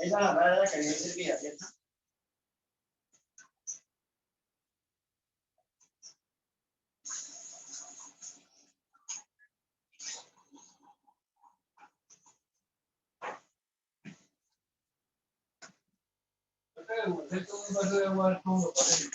Esa es la rara que a nivel servida, ¿cierto? Un vaso de agua, ¿cómo parece?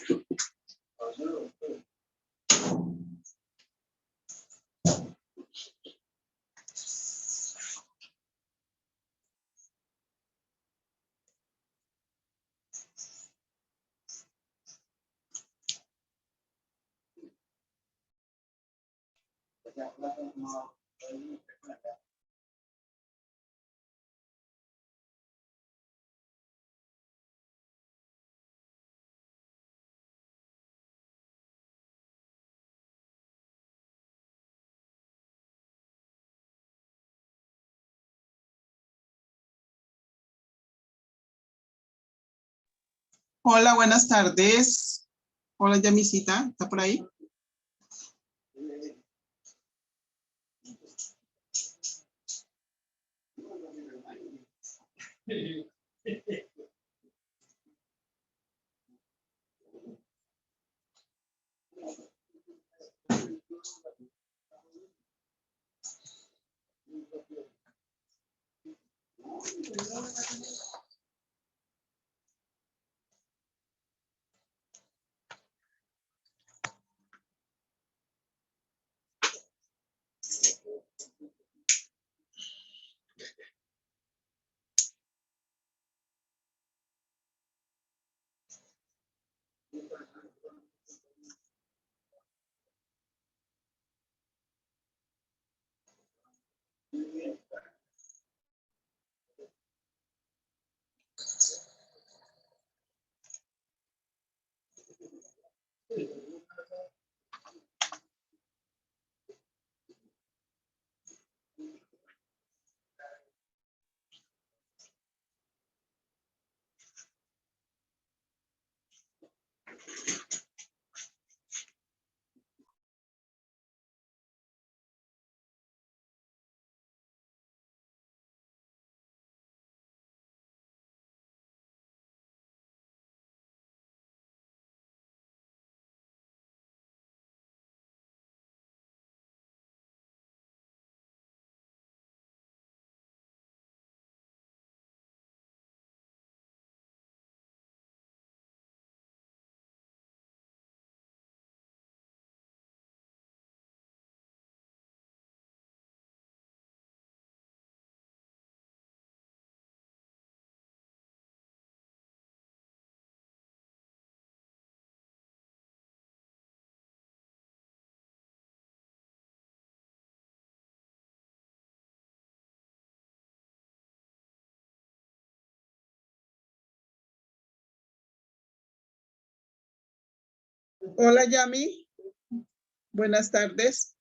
Hola, buenas tardes. Hola, Yamisita, ¿está por ahí? Hola, Yami. Buenas tardes.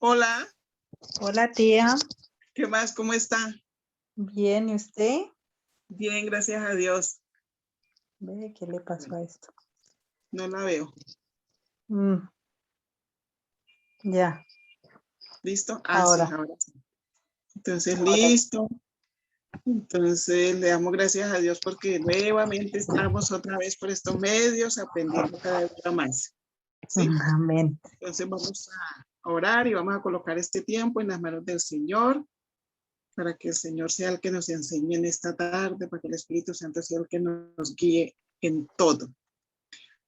Hola, Hola, tía. ¿qué más? ¿Cómo está? Bien, ¿y usted? Bien, gracias a Dios. Ve, ¿qué le pasó a esto? No la veo. Ya, ¿Listo? Sí, ahora. ahora sí. Entonces, Ahora. listo. Entonces, le damos gracias a Dios porque nuevamente estamos otra vez por estos medios aprendiendo cada día más. ¿Sí? Amén. Entonces, vamos a orar y vamos a colocar este tiempo en las manos del Señor para que el Señor sea el que nos enseñe en esta tarde, para que el Espíritu Santo sea el que nos guíe en todo.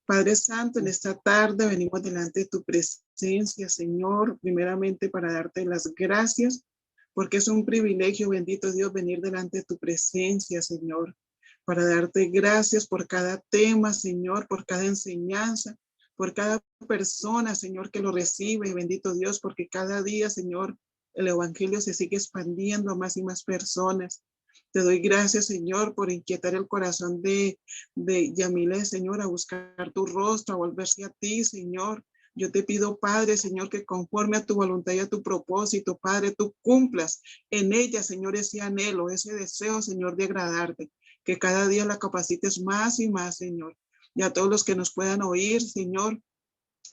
Padre Santo, en esta tarde venimos delante de tu presencia, Señor, primeramente para darte las gracias, porque es un privilegio, bendito Dios, venir delante de tu presencia, Señor, para darte gracias por cada tema, Señor, por cada enseñanza, por cada persona, Señor, que lo recibe, bendito Dios, porque cada día, Señor, el Evangelio se sigue expandiendo a más y más personas. Te doy gracias, Señor, por inquietar el corazón de Yamile, Señor, a buscar tu rostro, a volverse a ti, Señor. Yo te pido, Padre, Señor, que conforme a tu voluntad y a tu propósito, Padre, tú cumplas en ella, Señor, ese anhelo, ese deseo, Señor, de agradarte, que cada día la capacites más y más, Señor. Y a todos los que nos puedan oír, Señor,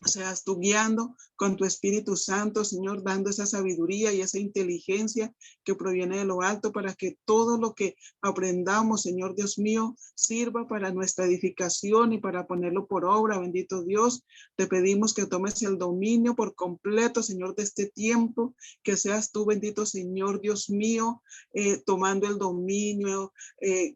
seas tú guiando con tu Espíritu Santo, Señor, dando esa sabiduría y esa inteligencia que proviene de lo alto para que todo lo que aprendamos, Señor Dios mío, sirva para nuestra edificación y para ponerlo por obra. Bendito Dios, te pedimos que tomes el dominio por completo, Señor, de este tiempo, que seas tú, bendito Señor Dios mío, tomando el dominio,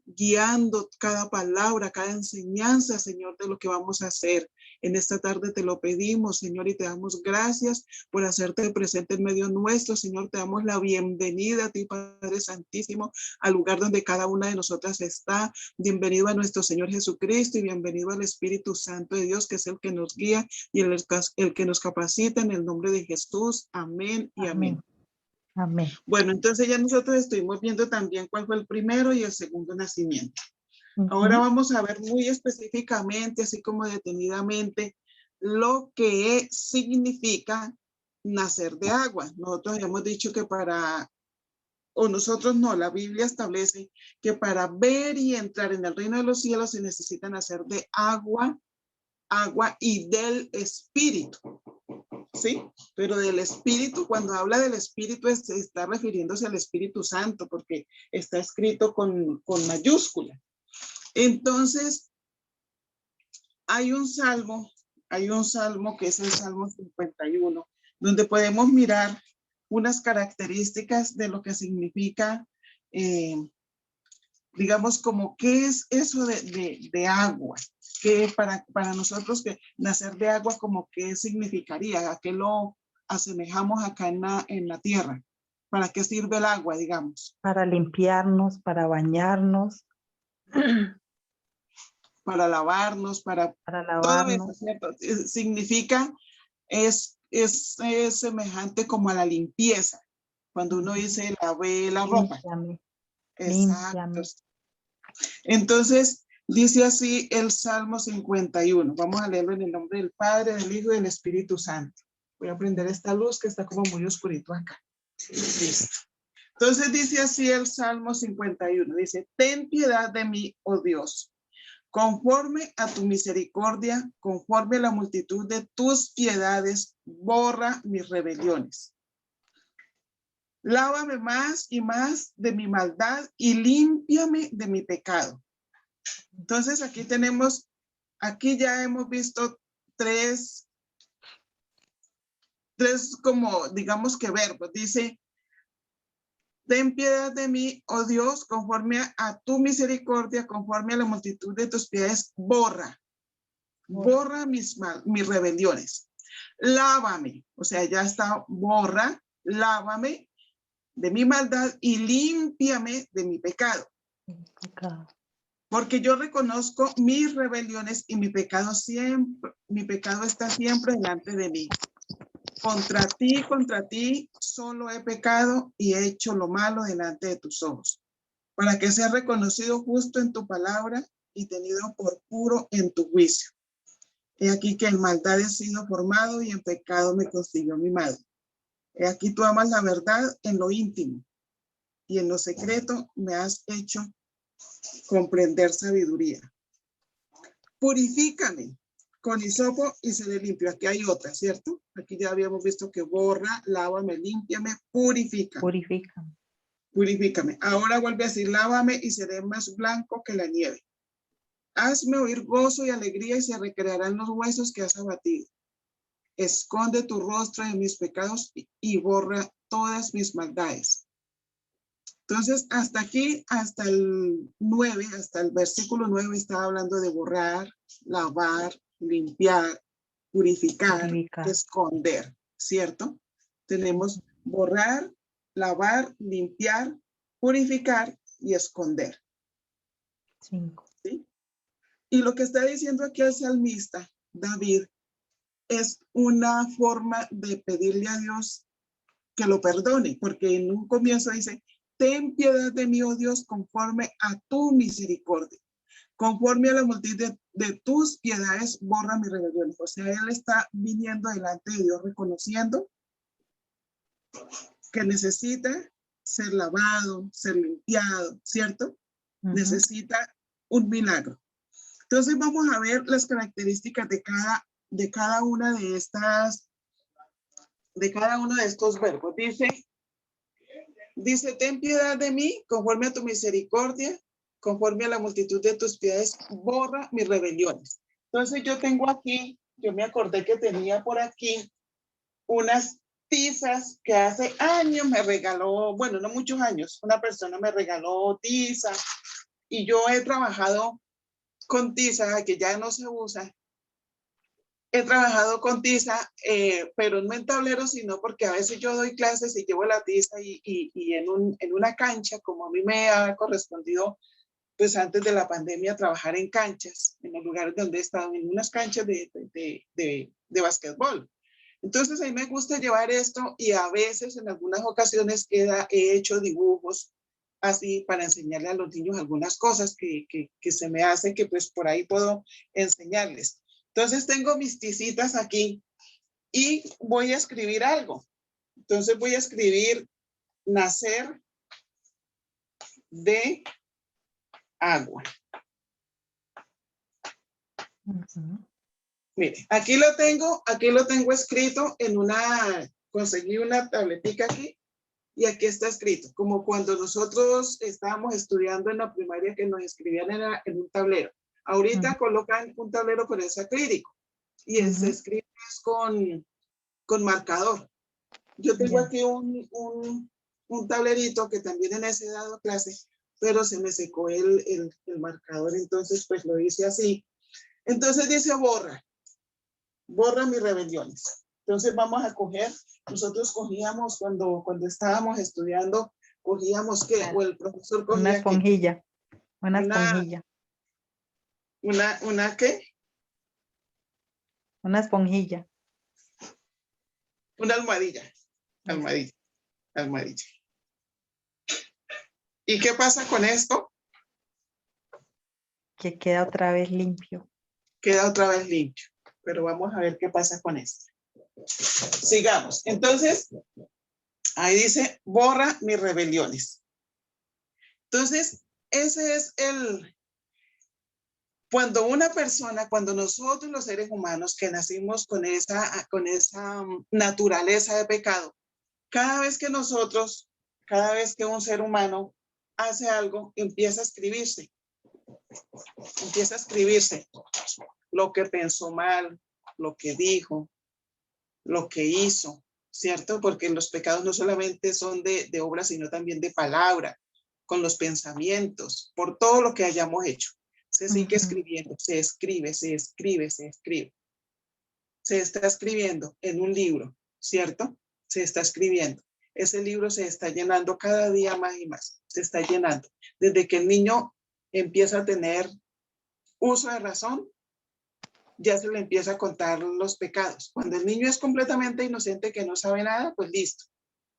guiando cada palabra, cada enseñanza, Señor, de lo que vamos a hacer. En esta tarde te lo pedimos, Señor, y te damos gracias por hacerte presente en medio nuestro. Señor, te damos la bienvenida a ti, Padre Santísimo, al lugar donde cada una de nosotras está. Bienvenido a nuestro Señor Jesucristo y bienvenido al Espíritu Santo de Dios, que es el que nos guía y el que nos capacita en el nombre de Jesús. Amén y amén. Amén. Bueno, entonces ya nosotros estuvimos viendo también cuál fue el primero y el segundo nacimiento. Ahora vamos a ver muy específicamente, así como detenidamente, lo que significa nacer de agua. Nosotros hemos dicho que nosotros no, la Biblia establece que para ver y entrar en el reino de los cielos se necesita nacer de agua y del Espíritu. ¿Sí? Pero del Espíritu, cuando habla del Espíritu, está refiriéndose al Espíritu Santo, porque está escrito con mayúscula. Entonces, hay un salmo que es el Salmo 51, donde podemos mirar unas características de lo que significa, digamos, como qué es eso de agua, que para nosotros que nacer de agua, como qué significaría, a qué lo asemejamos acá en la tierra, para qué sirve el agua, digamos. Para limpiarnos, para bañarnos. Para lavarnos, para todo lavarnos. eso, ¿cierto? Significa, es semejante como a la limpieza, cuando uno dice lavé la ropa. Límpiame, Exacto. límpiame. Entonces, dice así el Salmo 51. Vamos a leerlo en el nombre del Padre, del Hijo y del Espíritu Santo. Voy a prender esta luz que está como muy oscurito acá. Listo. Entonces dice así el Salmo 51. Dice, ten piedad de mí, oh Dios. Conforme a tu misericordia, conforme a la multitud de tus piedades, borra mis rebeliones. Lávame más y más de mi maldad y límpiame de mi pecado. Entonces aquí ya hemos visto tres como digamos que verbos. Dice, ten piedad de mí, oh Dios, conforme a tu misericordia, conforme a la multitud de tus piedades, borra mis rebeliones. Lávame, o sea, ya está, borra, lávame de mi maldad y límpiame de mi pecado. Porque yo reconozco mis rebeliones y mi pecado está siempre delante de mí. Contra ti solo he pecado y he hecho lo malo delante de tus ojos, para que sea reconocido justo en tu palabra y tenido por puro en tu juicio. He aquí que en maldad he sido formado y en pecado me concibió mi madre. Aquí tú amas la verdad en lo íntimo y en lo secreto me has hecho comprender sabiduría. Purifícame con hisopo y seré limpio. Aquí hay otra, ¿cierto? Aquí ya habíamos visto que borra, lávame, límpiame, purifica. Purifica. Purifícame. Ahora vuelve a decir, lávame y seré más blanco que la nieve. Hazme oír gozo y alegría y se recrearán los huesos que has abatido. Esconde tu rostro de mis pecados y borra todas mis maldades. Entonces, hasta aquí, hasta el 9, hasta el versículo 9, estaba hablando de borrar, lavar, limpiar, purificar, Purificar. esconder, ¿cierto? Tenemos borrar, lavar, limpiar, purificar y esconder. 5. ¿Sí? Y lo que está diciendo aquí el salmista, David, es una forma de pedirle a Dios que lo perdone, porque en un comienzo dice, ten piedad de mí, oh Dios, conforme a tu misericordia. Conforme a la multitud de tus piedades, borra mi rebelión. O sea, él está viniendo delante de Dios reconociendo que necesita ser lavado, ser limpiado, ¿cierto? Necesita un milagro. Entonces vamos a ver las características de cada una de estas, de cada uno de estos verbos. Dice, ten piedad de mí, conforme a tu misericordia, conforme a la multitud de tus piedades, borra mis rebeliones. Entonces yo tengo aquí, yo me acordé que tenía por aquí unas tizas que hace años me regaló, bueno, no muchos años, una persona me regaló tiza y yo he trabajado con tiza que ya no se usa. He trabajado con tiza, pero no en tablero, sino porque a veces yo doy clases y llevo la tiza y en una cancha, como a mí me ha correspondido, pues antes de la pandemia, trabajar en canchas, en los lugares donde he estado, en unas canchas de básquetbol. Entonces a mí me gusta llevar esto y a veces, en algunas ocasiones, he hecho dibujos así para enseñarle a los niños algunas cosas que se me hacen que pues por ahí puedo enseñarles. Entonces tengo mis tizitas aquí y voy a escribir algo. Entonces voy a escribir nacer de agua. Mire, aquí lo tengo escrito en conseguí una tabletica aquí y aquí está escrito, como cuando nosotros estábamos estudiando en la primaria que nos escribían en un tablero. Ahorita colocan un tablero con ese acrílico y se escribe con marcador. Yo tengo aquí un tablerito que también en ese he dado clase, pero se me secó el marcador, entonces pues lo hice así. Entonces dice borra mis rebeliones. Entonces vamos a coger, nosotros cogíamos cuando estábamos estudiando, cogíamos que, o el profesor cogía una esponjilla. Una esponjilla. ¿Una qué? Una esponjilla. Una almohadilla. Almohadilla. ¿Y qué pasa con esto? Que queda otra vez limpio. Queda otra vez limpio. Pero vamos a ver qué pasa con esto. Sigamos. Entonces, ahí dice, borra mis rebeliones. Entonces, ese es cuando nosotros los seres humanos que nacimos con esa naturaleza de pecado, cada vez que un ser humano hace algo, empieza a escribirse lo que pensó mal, lo que dijo, lo que hizo, ¿cierto? Porque los pecados no solamente son de obra, sino también de palabra, con los pensamientos, por todo lo que hayamos hecho. Se sigue escribiendo, se escribe. Se está escribiendo en un libro, ¿cierto? Se está escribiendo. Ese libro se está llenando cada día más y más. Se está llenando. Desde que el niño empieza a tener uso de razón, ya se le empieza a contar los pecados. Cuando el niño es completamente inocente, que no sabe nada, pues listo.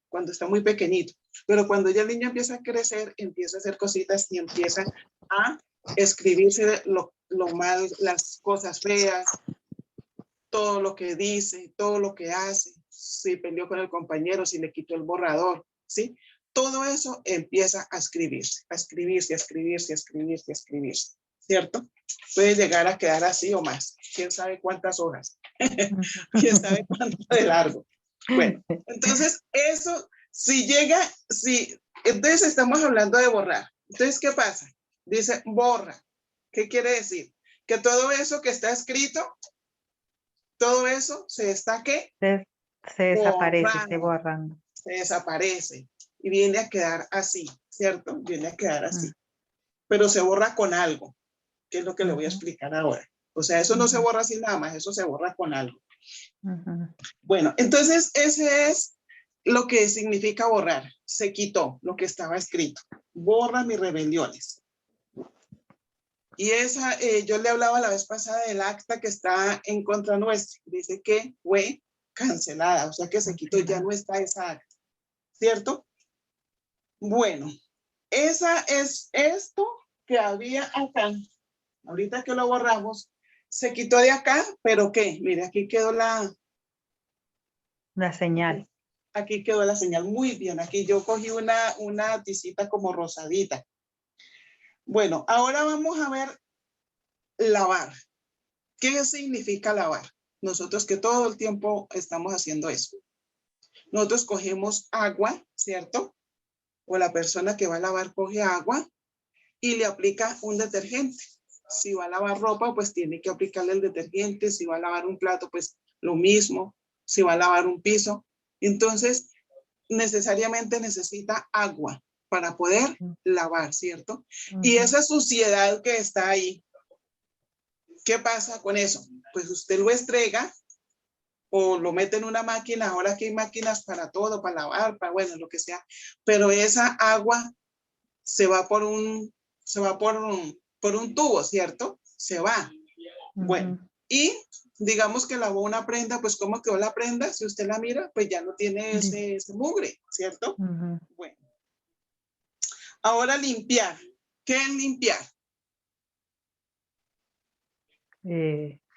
Cuando está muy pequeñito. Pero cuando ya el niño empieza a crecer, empieza a hacer cositas y empieza a escribirse lo mal, las cosas feas, todo lo que dice, todo lo que hace, si peleó con el compañero, si le quitó el borrador, ¿sí? Todo eso empieza a escribirse, a escribirse, a escribirse, a escribirse, a escribirse, ¿cierto? Puede llegar a quedar así o más. ¿Quién sabe cuántas hojas? ¿Quién sabe cuánto de largo? Bueno, entonces eso, si llega, si, entonces estamos hablando de borrar. Entonces, ¿qué pasa? Dice borra. ¿Qué quiere decir? Que todo eso que está escrito, todo eso se está, ¿qué? Se desaparece, se Borrando, borrando. se desaparece y viene a quedar así, ¿cierto? Viene a quedar así. Pero se borra con algo, que es lo que le voy a explicar ahora. O sea, eso no se borra así nada más, eso se borra con algo. Bueno, entonces ese es lo que significa borrar. Se quitó lo que estaba escrito. Borra mis rebeliones. Y esa, yo le hablaba la vez pasada del acta que está en contra nuestra. Dice que fue cancelada, o sea que se quitó, ya no está esa acta, ¿cierto? Bueno, esa es esto que había acá. Ahorita que lo borramos, se quitó de acá, pero ¿qué? Mire, aquí quedó la señal. Aquí quedó la señal. Muy bien, aquí yo cogí una tisita como rosadita. Bueno, ahora vamos a ver lavar. ¿Qué significa lavar? Nosotros que todo el tiempo estamos haciendo eso. Nosotros cogemos agua, ¿cierto? O la persona que va a lavar coge agua y le aplica un detergente. Si va a lavar ropa, pues tiene que aplicarle el detergente. Si va a lavar un plato, pues lo mismo. Si va a lavar un piso. Entonces, necesariamente necesita agua para poder lavar, ¿cierto? Y esa suciedad que está ahí, ¿qué pasa con eso? Pues usted lo estrega o lo mete en una máquina. Ahora que hay máquinas para todo, para lavar, para bueno, lo que sea. Pero esa agua se va por un tubo, ¿cierto? Se va. Bueno, y digamos que lavó una prenda, pues ¿cómo quedó la prenda? Si usted la mira, pues ya no tiene ese mugre, ¿cierto? Bueno. Ahora limpiar. ¿Qué es limpiar?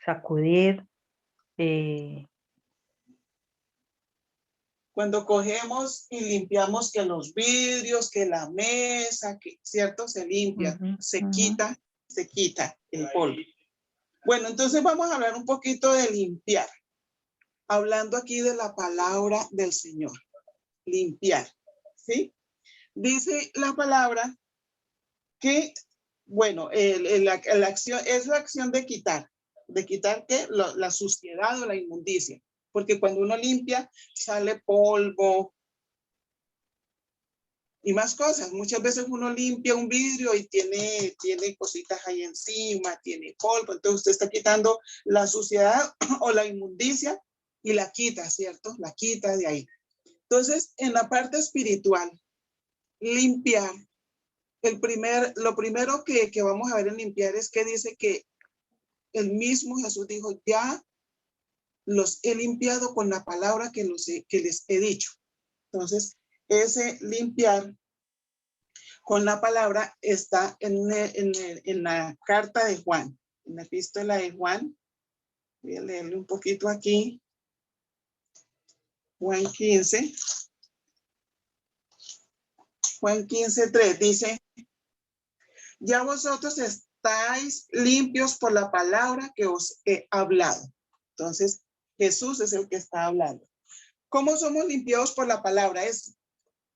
Sacudir. Cuando cogemos y limpiamos que los vidrios, que la mesa, que, ¿cierto? Se limpia, se quita el polvo. Bueno, entonces vamos a hablar un poquito de limpiar. Hablando aquí de la palabra del Señor. Limpiar, ¿sí? Dice la palabra que, bueno, la acción es la acción de quitar. ¿De quitar qué? La suciedad o la inmundicia. Porque cuando uno limpia, sale polvo y más cosas. Muchas veces uno limpia un vidrio y tiene cositas ahí encima, tiene polvo. Entonces usted está quitando la suciedad o la inmundicia y la quita, ¿cierto? La quita de ahí. Entonces, en la parte espiritual, limpiar, lo primero que vamos a ver en limpiar es que dice que el mismo Jesús dijo, ya los he limpiado con la palabra que les he dicho. Entonces, ese limpiar con la palabra está en la carta de Juan, en la epístola de Juan. Voy a leerle un poquito aquí. Juan 15. Juan 15:3 dice, ya vosotros estáis limpios por la palabra que os he hablado. Entonces, Jesús es el que está hablando. ¿Cómo somos limpiados por la palabra? Es,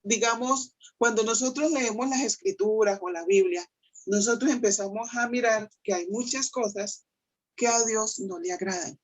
digamos, cuando nosotros leemos las escrituras o la Biblia, nosotros empezamos a mirar que hay muchas cosas que a Dios no le agradan.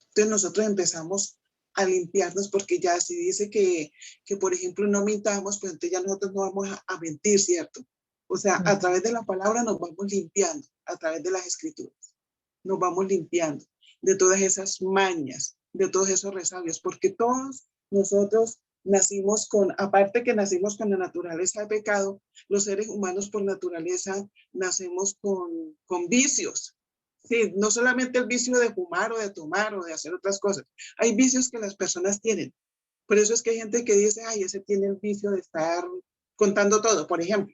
Entonces nosotros empezamos a limpiarnos porque ya si dice que por ejemplo, no mintamos, pues entonces ya nosotros no vamos a mentir, ¿cierto? O sea, a través de la palabra nos vamos limpiando, a través de las escrituras. Nos vamos limpiando de todas esas mañas, de todos esos resabios, porque todos nosotros nacimos aparte que nacimos con la naturaleza de pecado, los seres humanos por naturaleza nacemos con vicios. Sí, no solamente el vicio de fumar o de tomar o de hacer otras cosas. Hay vicios que las personas tienen. Por eso es que hay gente que dice, ay, ese tiene el vicio de estar contando todo, por ejemplo.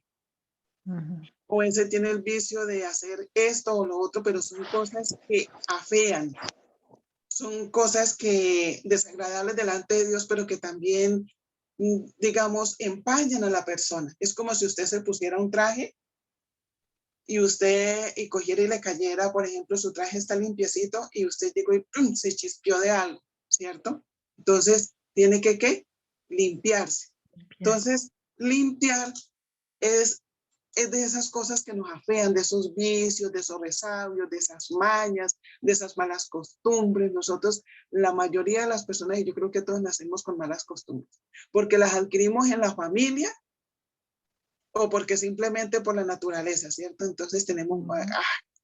O ese tiene el vicio de hacer esto o lo otro, pero son cosas que afean. son cosas que desagradables delante de Dios, pero que también, digamos, empañan a la persona. Es como si usted se pusiera un traje y usted y cogiera y le cayera, por ejemplo, su traje está limpiecito y usted llegó y ¡pum!, se chispeó de algo, ¿cierto? Entonces, tiene que, ¿qué? Limpiarse. Entonces, limpiar es de esas cosas que nos afean, de esos vicios, de esos resabios, de esas mañas, de esas malas costumbres. Nosotros, la mayoría de las personas, y yo creo que todos nacemos con malas costumbres, porque las adquirimos en la familia o porque simplemente por la naturaleza, ¿cierto? Entonces tenemos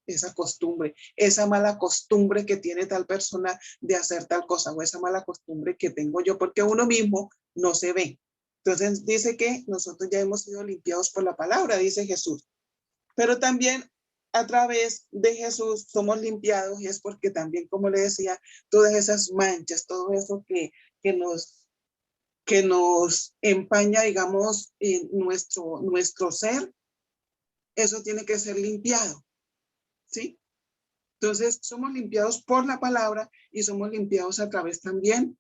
esa costumbre, esa mala costumbre que tiene tal persona de hacer tal cosa, o esa mala costumbre que tengo yo, porque uno mismo no se ve. Entonces dice que nosotros ya hemos sido limpiados por la palabra, dice Jesús. Pero también a través de Jesús somos limpiados y es porque también, como le decía, todas esas manchas, todo eso que nos empaña, digamos, nuestro ser, eso tiene que ser limpiado, ¿sí? Entonces, somos limpiados por la palabra y somos limpiados a través también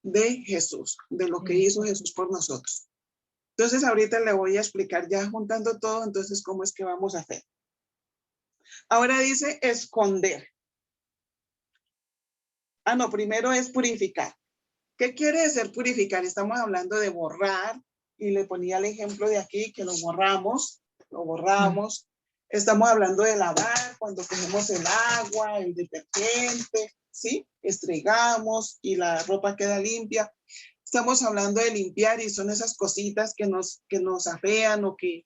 de Jesús, de lo que hizo Jesús por nosotros. Entonces, ahorita le voy a explicar ya juntando todo, entonces, cómo es que vamos a hacer. Ahora dice esconder. No, primero es purificar. ¿Qué quiere decir purificar? Estamos hablando de borrar y le ponía el ejemplo de aquí que lo borramos. Estamos hablando de lavar cuando cogemos el agua, el detergente, ¿sí? Estregamos y la ropa queda limpia. Estamos hablando de limpiar y son esas cositas que nos afean o que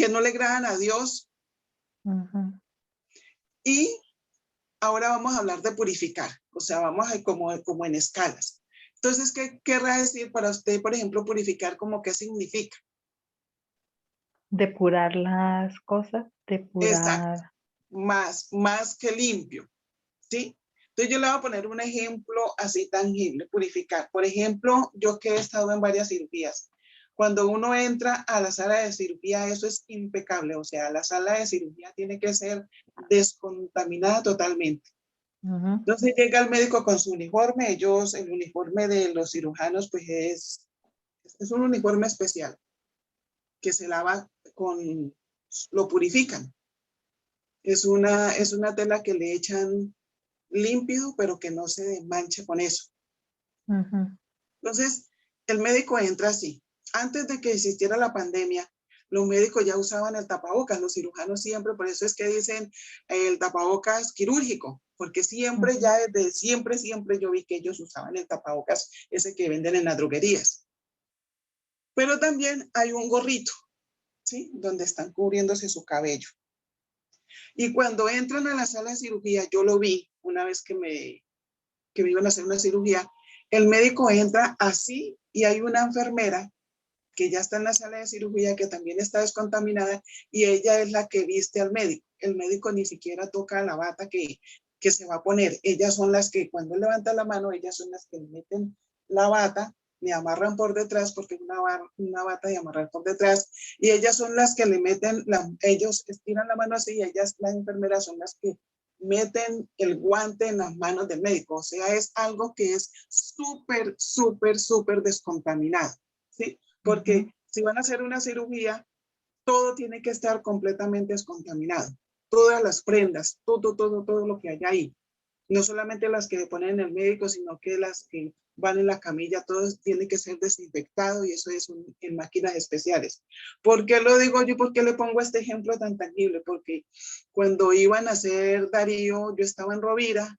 no le agradan a Dios. Y ahora vamos a hablar de purificar, o sea, vamos a como en escalas. Entonces, ¿qué querrá decir para usted, por ejemplo, purificar? ¿Cómo qué significa? Depurar las cosas, Exacto, depurar. más que limpio, ¿sí? Entonces yo le voy a poner un ejemplo así tangible, purificar. Por ejemplo, yo que he estado en varias cirugías, cuando uno entra a la sala de cirugía, eso es impecable, o sea, la sala de cirugía tiene que ser descontaminada totalmente. Entonces llega el médico con su uniforme, el uniforme de los cirujanos, pues es un uniforme especial que se lava lo purifican. Es una tela que le echan límpido, pero que no se manche con eso. Entonces, el médico entra así. Antes de que existiera la pandemia, los médicos ya usaban el tapabocas, los cirujanos siempre, por eso es que dicen el tapabocas quirúrgico, porque siempre, ya desde siempre yo vi que ellos usaban el tapabocas, ese que venden en las droguerías. Pero también hay un gorrito, ¿sí? Donde están cubriéndose su cabello. Y cuando entran a la sala de cirugía, yo lo vi una vez que me iban a hacer una cirugía, el médico entra así y hay una enfermera que ya está en la sala de cirugía, que también está descontaminada, y ella es la que viste al médico. El médico ni siquiera toca la bata que se va a poner. Ellas son las que cuando levanta la mano, ellas son las que le meten la bata, le amarran por detrás, porque es una bata de amarrar por detrás, y ellas son las que le meten, ellos estiran la mano así, y ellas, las enfermeras, son las que meten el guante en las manos del médico. O sea, es algo que es súper, súper, súper descontaminado, ¿sí? Porque si van a hacer una cirugía, todo tiene que estar completamente descontaminado. Todas las prendas, todo lo que hay ahí. No solamente las que le ponen el médico, sino que las que van en la camilla, todo tiene que ser desinfectado y eso es en máquinas especiales. ¿Por qué lo digo yo? ¿Por qué le pongo este ejemplo tan tangible? Porque cuando iban a hacer Darío, yo estaba en Rovira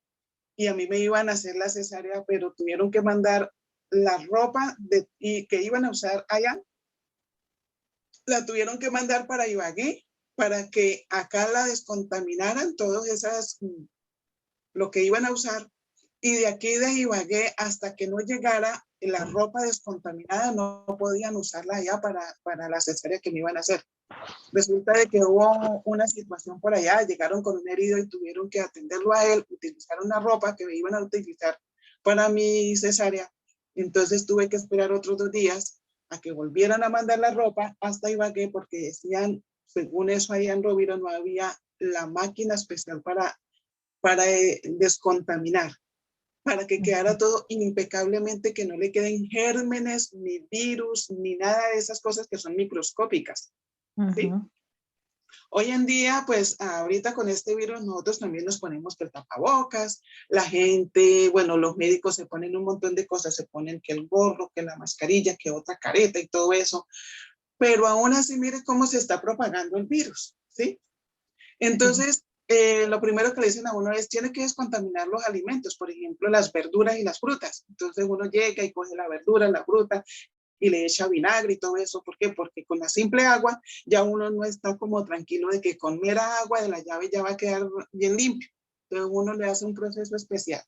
y a mí me iban a hacer la cesárea, pero tuvieron que mandar la ropa y que iban a usar allá, la tuvieron que mandar para Ibagué, para que acá la descontaminaran todas esas, lo que iban a usar. Y de aquí de Ibagué hasta que no llegara la ropa descontaminada, no podían usarla allá para la cesárea que me iban a hacer. Resulta de que hubo una situación por allá, llegaron con un herido y tuvieron que atenderlo a él, utilizaron una ropa que me iban a utilizar para mi cesárea. Entonces tuve que esperar otros 2 días a que volvieran a mandar la ropa hasta Ibagué, porque decían, según eso allá en Rovira no había la máquina especial para para descontaminar, para que quedara todo impecablemente, que no le queden gérmenes, ni virus, ni nada de esas cosas que son microscópicas, ¿sí? Ujú. Hoy en día, pues ahorita con este virus nosotros también nos ponemos que el tapabocas, la gente, bueno, los médicos se ponen un montón de cosas, se ponen que el gorro, que la mascarilla, que otra careta y todo eso, pero aún así mire cómo se está propagando el virus, ¿sí? Entonces, lo primero que le dicen a uno es, tiene que descontaminar los alimentos, por ejemplo, las verduras y las frutas. Entonces uno llega y coge la verdura, la fruta, y le echa vinagre y todo eso. ¿Por qué? Porque con la simple agua ya uno no está como tranquilo de que con mera agua de la llave ya va a quedar bien limpio. Entonces uno le hace un proceso especial.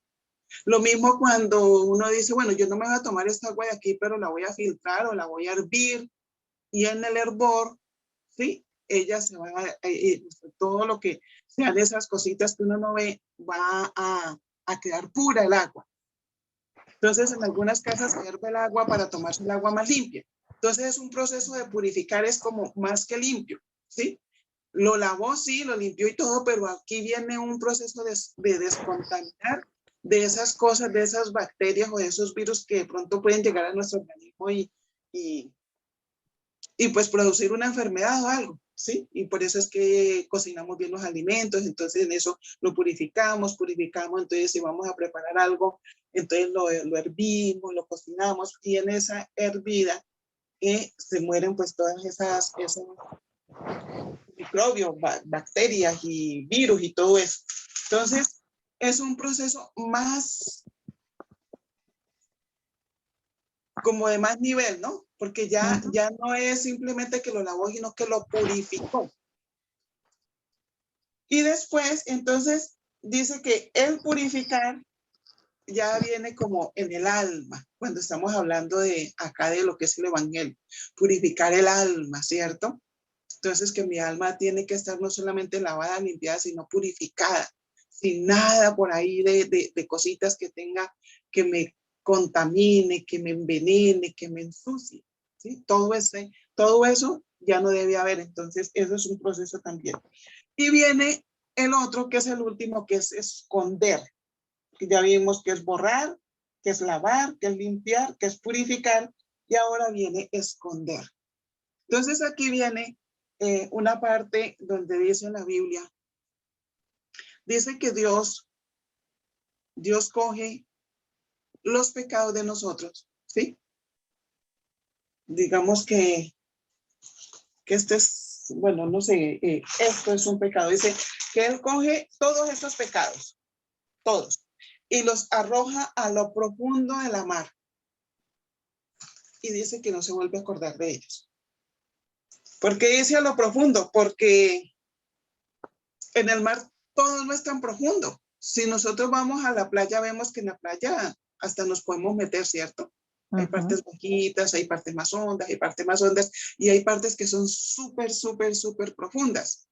Lo mismo cuando uno dice, bueno, yo no me voy a tomar esta agua de aquí, pero la voy a filtrar o la voy a hervir. Y en el hervor, ¿sí? Ella se va, todo lo que sean esas cositas que uno no ve, va a quedar pura el agua. Entonces, en algunas casas se hierve el agua para tomarse el agua más limpia. Entonces, es un proceso de purificar, es como más que limpio, ¿sí? Lo lavó, sí, lo limpió y todo, pero aquí viene un proceso de descontaminar de esas cosas, de esas bacterias o de esos virus que de pronto pueden llegar a nuestro organismo y, y pues producir una enfermedad o algo, ¿sí? Y por eso es que cocinamos bien los alimentos, entonces en eso lo purificamos, entonces si vamos a preparar algo, entonces lo hervimos, lo cocinamos y en esa hervida se mueren pues todas esos microbios, bacterias y virus y todo eso. Entonces es un proceso más como de más nivel, ¿no? Porque ya no es simplemente que lo lavó, sino que lo purificó. Y después, entonces, dice que el purificar ya viene como en el alma, cuando estamos hablando de acá de lo que es el evangelio, purificar el alma, ¿cierto? Entonces, que mi alma tiene que estar no solamente lavada, limpiada, sino purificada, sin nada por ahí de cositas que tenga, que me contamine, que me envenene, que me ensucie, ¿sí? Todo eso ya no debe haber, entonces eso es un proceso también. Y viene el otro, que es el último, que es esconder, que ya vimos que es borrar, que es lavar, que es limpiar, que es purificar, y ahora viene esconder. Entonces aquí viene una parte donde dice en la Biblia, dice que Dios coge los pecados de nosotros, ¿sí? Digamos que este es, bueno, no sé, esto es un pecado. Dice que Él coge todos estos pecados, todos, y los arroja a lo profundo de la mar. Y dice que no se vuelve a acordar de ellos. ¿Por qué dice a lo profundo? Porque en el mar todo no es tan profundo. Si nosotros vamos a la playa, vemos que en la playa hasta nos podemos meter, ¿cierto? Hay partes bajitas, hay partes más hondas, y hay partes que son súper profundas,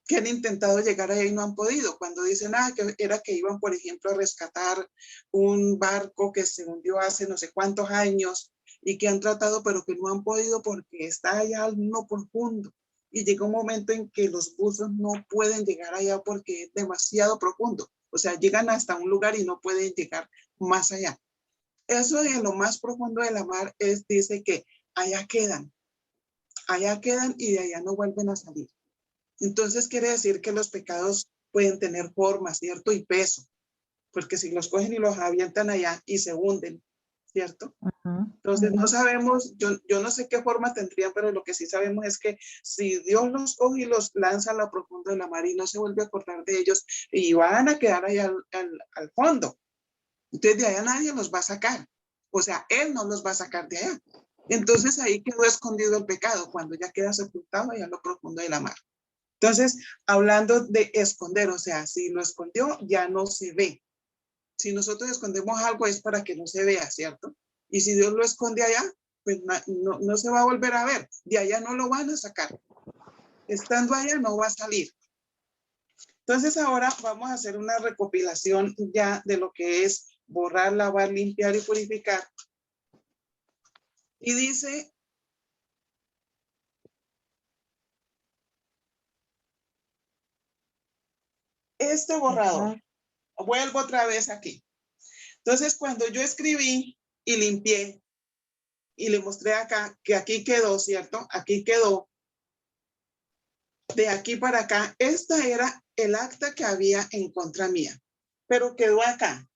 que han intentado llegar ahí y no han podido. Cuando dicen, que era que iban, por ejemplo, a rescatar un barco que se hundió hace no sé cuántos años y que han tratado, pero que no han podido porque está allá al no profundo. Y llega un momento en que los buzos no pueden llegar allá porque es demasiado profundo. O sea, llegan hasta un lugar y no pueden llegar más allá. Eso de lo más profundo de la mar dice que allá quedan y de allá no vuelven a salir. Entonces quiere decir que los pecados pueden tener forma, ¿cierto? Y peso, porque si los cogen y los avientan allá y se hunden, ¿cierto? Entonces no sabemos, yo no sé qué forma tendrían, pero lo que sí sabemos es que si Dios los coge y los lanza a lo profundo de la mar y no se vuelve a acordar de ellos y van a quedar allá al fondo, entonces de allá nadie los va a sacar. O sea, Él no los va a sacar de allá. Entonces ahí quedó escondido el pecado, cuando ya queda sepultado allá a lo profundo de la mar. Entonces, hablando de esconder, o sea, si lo escondió, ya no se ve. Si nosotros escondemos algo es para que no se vea, ¿cierto? Y si Dios lo esconde allá, pues no se va a volver a ver. De allá no lo van a sacar. Estando allá no va a salir. Entonces, ahora vamos a hacer una recopilación ya de lo que es borrar, lavar, limpiar y purificar. Y dice este borrador. Vuelvo otra vez aquí. Entonces, cuando yo escribí y limpié y le mostré acá que aquí quedó, ¿cierto? Aquí quedó. De aquí para acá, esta era el acta que había en contra mía, pero quedó acá.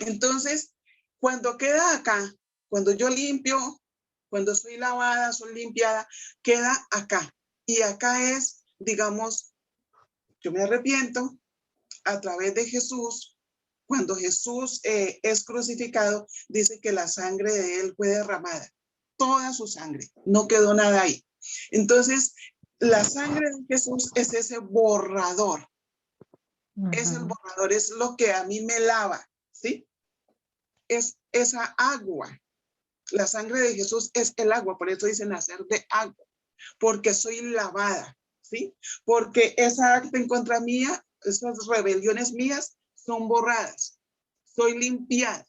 Entonces, cuando queda acá, cuando yo limpio, cuando soy lavada, soy limpiada, queda acá. Y acá es, digamos, yo me arrepiento a través de Jesús. Cuando Jesús es crucificado, dice que la sangre de él fue derramada. Toda su sangre, no quedó nada ahí. Entonces, la sangre de Jesús es ese borrador. Es el borrador, es lo que a mí me lava, ¿sí? Es esa agua. La sangre de Jesús es el agua, por eso dice nacer de agua, porque soy lavada, ¿sí? Porque esa acta en contra mía, esas rebeliones mías son borradas. Soy limpiada,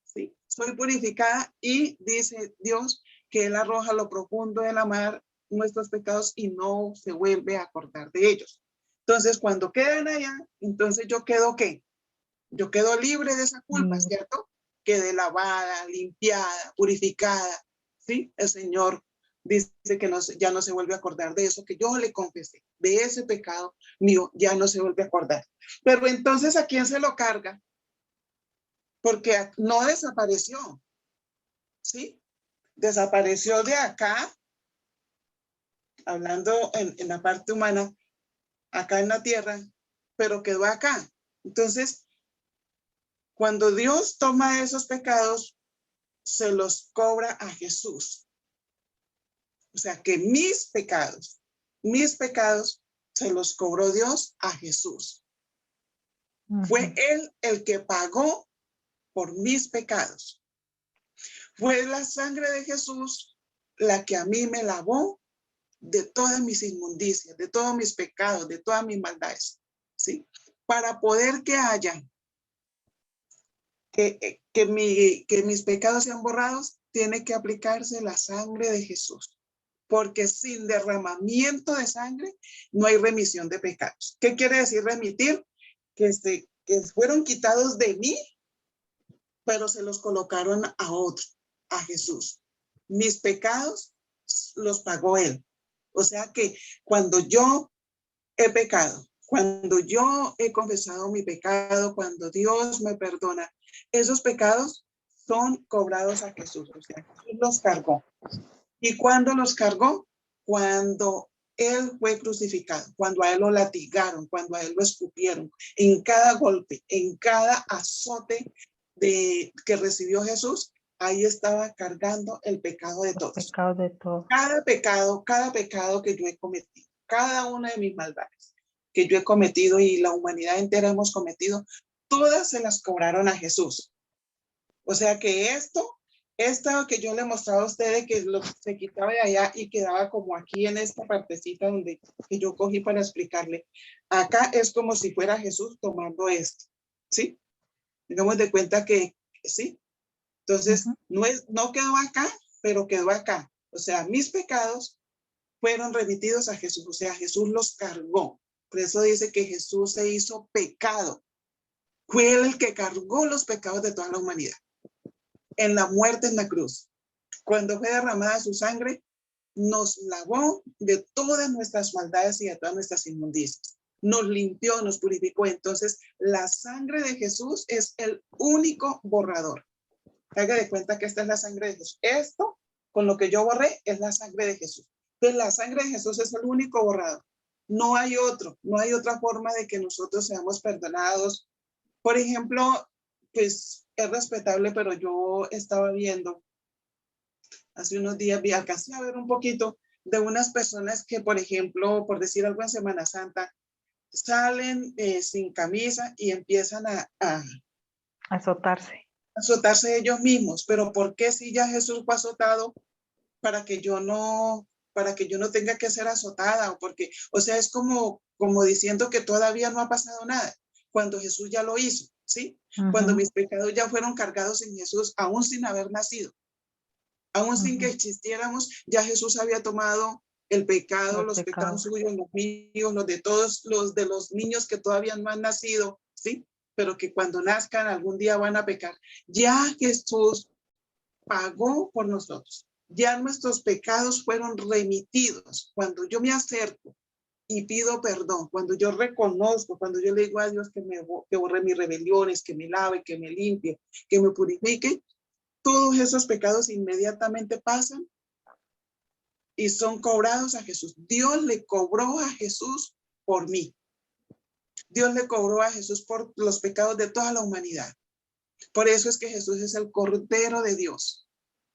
¿sí? Soy purificada y dice Dios que Él arroja lo profundo de la mar nuestros pecados y no se vuelve a acordar de ellos. Entonces, cuando quedan allá, entonces yo quedo ¿qué? Yo quedo libre de esa culpa, ¿cierto? Quedé lavada, limpiada, purificada, ¿sí? El Señor dice que ya no se vuelve a acordar de eso, que yo le confesé, de ese pecado mío, ya no se vuelve a acordar. Pero entonces, ¿a quién se lo carga? Porque no desapareció, ¿sí? Desapareció de acá, hablando en la parte humana, acá en la tierra, pero quedó acá. Entonces, cuando Dios toma esos pecados, se los cobra a Jesús. O sea, que mis pecados, se los cobró Dios a Jesús. Fue Él el que pagó por mis pecados. Fue la sangre de Jesús la que a mí me lavó de todas mis inmundicias, de todos mis pecados, de todas mis maldades, ¿sí? Para poder que haya, que mis pecados sean borrados, tiene que aplicarse la sangre de Jesús. Porque sin derramamiento de sangre no hay remisión de pecados. ¿Qué quiere decir remitir? Que fueron quitados de mí, pero se los colocaron a otro, a Jesús. Mis pecados los pagó Él. O sea que cuando yo he pecado, cuando yo he confesado mi pecado, cuando Dios me perdona, esos pecados son cobrados a Jesús. O sea, Jesús los cargó. ¿Y cuándo los cargó? Cuando Él fue crucificado, cuando a Él lo latigaron, cuando a Él lo escupieron. En cada golpe, en cada azote que recibió Jesús, ahí estaba cargando el pecado de todos. Pecado de todos. Cada pecado que yo he cometido, cada una de mis maldades que yo he cometido y la humanidad entera hemos cometido, todas se las cobraron a Jesús. O sea que esto que yo le he mostrado a ustedes, que lo se quitaba de allá y quedaba como aquí en esta partecita que yo cogí para explicarle, acá es como si fuera Jesús tomando esto, ¿sí? Digamos de cuenta que, ¿sí? Entonces, no quedó acá, pero quedó acá. O sea, mis pecados fueron remitidos a Jesús, o sea, Jesús los cargó. Por eso dice que Jesús se hizo pecado. Fue él el que cargó los pecados de toda la humanidad. En la muerte en la cruz. Cuando fue derramada su sangre, nos lavó de todas nuestras maldades y de todas nuestras inmundicias. Nos limpió, nos purificó. Entonces, la sangre de Jesús es el único borrador. Haga de cuenta que esta es la sangre de Jesús. Esto, con lo que yo borré, es la sangre de Jesús. Entonces, la sangre de Jesús es el único borrador. No hay otro, no hay otra forma de que nosotros seamos perdonados. Por ejemplo, pues es respetable, pero yo estaba viendo hace unos días, alcancé a ver un poquito de unas personas que, por ejemplo, por decir algo en Semana Santa, salen sin camisa y empiezan a azotarse ellos mismos. Pero ¿por qué si ya Jesús fue azotado para que yo no tenga que ser azotada? O sea, es como diciendo que todavía no ha pasado nada, cuando Jesús ya lo hizo, ¿sí? Cuando mis pecados ya fueron cargados en Jesús, aún sin haber nacido, aún sin que existiéramos, ya Jesús había tomado El pecado, Los los pecados pecados. suyos, los míos, los de todos, los de los niños que todavía no han nacido, ¿sí? Pero que cuando nazcan algún día van a pecar. Ya Jesús pagó por nosotros. Ya nuestros pecados fueron remitidos. Cuando yo me acerco y pido perdón, cuando yo reconozco, cuando yo le digo a Dios que borre mis rebeliones, que me lave, que me limpie, que me purifique, todos esos pecados inmediatamente pasan y son cobrados a Jesús. Dios le cobró a Jesús por mí. Dios le cobró a Jesús por los pecados de toda la humanidad. Por eso es que Jesús es el Cordero de Dios.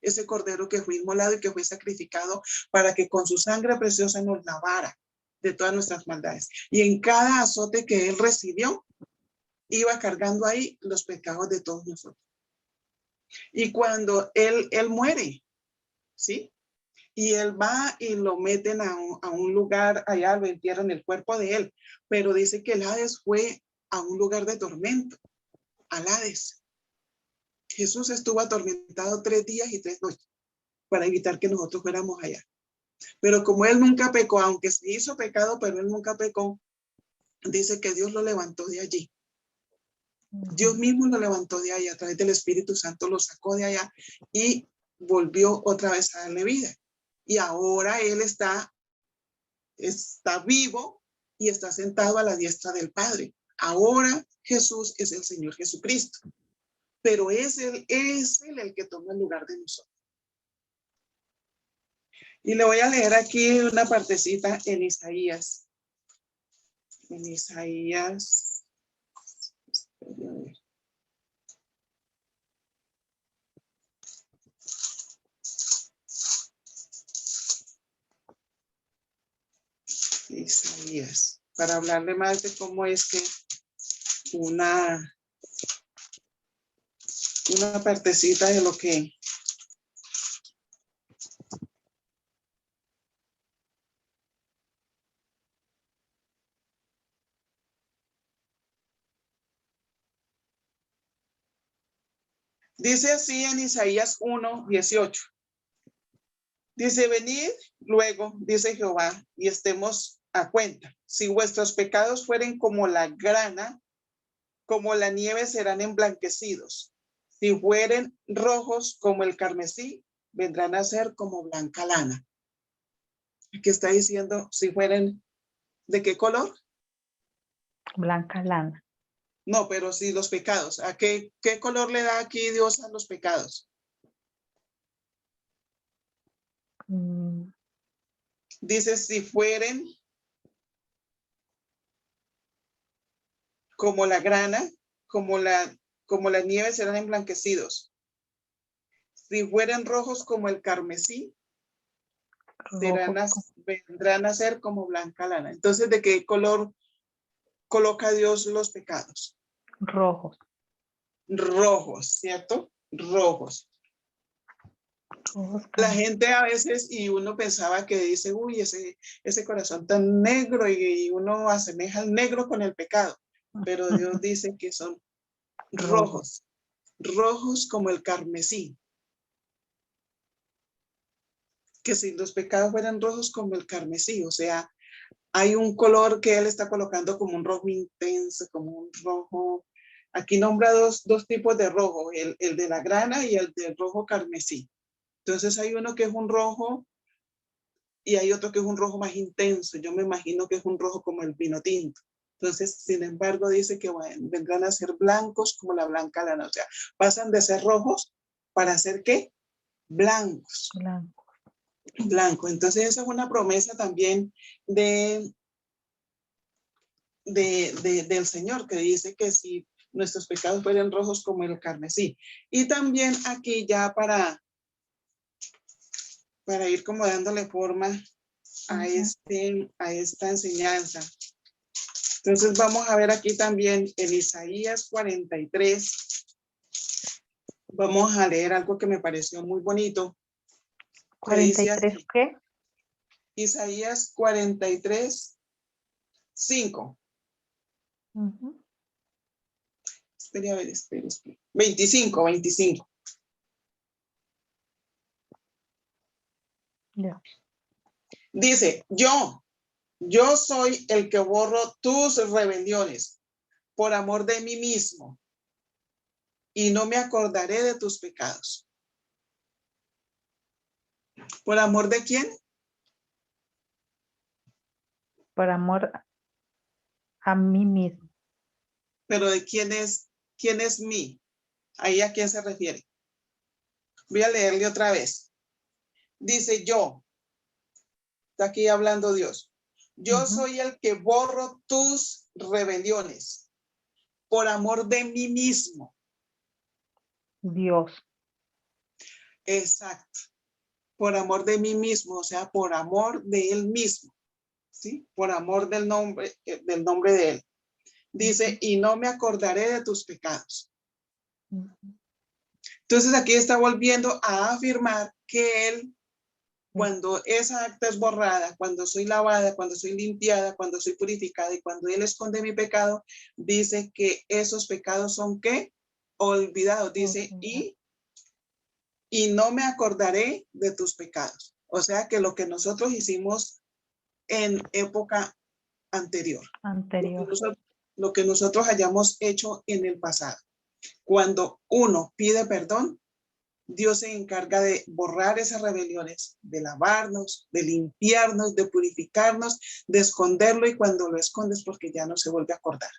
Ese Cordero que fue inmolado y que fue sacrificado para que con su sangre preciosa nos lavara de todas nuestras maldades. Y en cada azote que él recibió, iba cargando ahí los pecados de todos nosotros. Y cuando él muere, ¿sí? Y él va y lo meten a un lugar allá, lo entierran el cuerpo de él. Pero dice que el Hades fue a un lugar de tormento, al Hades. Jesús estuvo atormentado 3 días y 3 noches para evitar que nosotros fuéramos allá. Pero como él nunca pecó, aunque se hizo pecado, pero él nunca pecó, dice que Dios lo levantó de allí. Dios mismo lo levantó de allá, a través del Espíritu Santo lo sacó de allá y volvió otra vez a darle vida. Y ahora él está vivo y está sentado a la diestra del Padre. Ahora Jesús es el Señor Jesucristo, pero es él el que toma el lugar de nosotros. Y le voy a leer aquí una partecita en Isaías. En Isaías. Isaías, para hablarle más de cómo es que una partecita de lo que dice así en Isaías 1:18. Dice, venid luego, dice Jehová, y estemos a cuenta. Si vuestros pecados fueren como la grana, como la nieve serán emblanquecidos. Si fueren rojos como el carmesí, vendrán a ser como blanca lana. Aquí está diciendo, si fueren, ¿de qué color? Blanca lana. No, pero sí los pecados. ¿A qué color le da aquí Dios a los pecados? Dice, si fueren como la grana, como la nieve serán emblanquecidos. Si fueren rojos como el carmesí, vendrán a ser como blanca lana. Entonces, ¿de qué color coloca Dios los pecados? Rojos. Rojos, ¿cierto? Rojos. La gente a veces, y uno pensaba que dice, uy, ese corazón tan negro, y uno asemeja al negro con el pecado. Pero Dios dice que son rojos, rojos como el carmesí. Que si los pecados fueran rojos como el carmesí, o sea, hay un color que él está colocando como un rojo intenso, como un rojo. Aquí nombra dos tipos de rojo, el de la grana y el del rojo carmesí. Entonces hay uno que es un rojo y hay otro que es un rojo más intenso. Yo me imagino que es un rojo como el vino tinto. Entonces, sin embargo, dice que vendrán a ser blancos como la blanca lana. O sea, pasan de ser rojos para ser ¿qué? Blancos. Blanco. Entonces, esa es una promesa también del Señor, que dice que si nuestros pecados fueran rojos como el carmesí. Y también aquí ya para ir como dándole forma a esta enseñanza. Entonces vamos a ver aquí también en Isaías 43. Vamos a leer algo que me pareció muy bonito. ¿43 qué? Isaías 43, 5. Espera, a ver, espera. 25. Ya. Dice, yo soy el que borro tus rebeliones por amor de mí mismo y no me acordaré de tus pecados. ¿Por amor de quién? Por amor a mí mismo. Pero ¿de quién es mí? ¿Ahí a quién se refiere? Voy a leerle otra vez. Dice yo, está aquí hablando Dios. Yo soy el que borro tus rebeliones por amor de mí mismo. Dios. Exacto. Por amor de mí mismo, o sea, por amor de él mismo. ¿Sí? Por amor del nombre de él. Dice, y no me acordaré de tus pecados. Entonces aquí está volviendo a afirmar que él, cuando esa acta es borrada, cuando soy lavada, cuando soy limpiada, cuando soy purificada y cuando él esconde mi pecado, dice que esos pecados son ¿qué? Olvidados. Dice, y no me acordaré de tus pecados. O sea que lo que nosotros hicimos en época anterior. Lo que nosotros hayamos hecho en el pasado. Cuando uno pide perdón, Dios se encarga de borrar esas rebeliones, de lavarnos, de limpiarnos, de purificarnos, de esconderlo, y cuando lo escondes porque ya no se vuelve a acordar.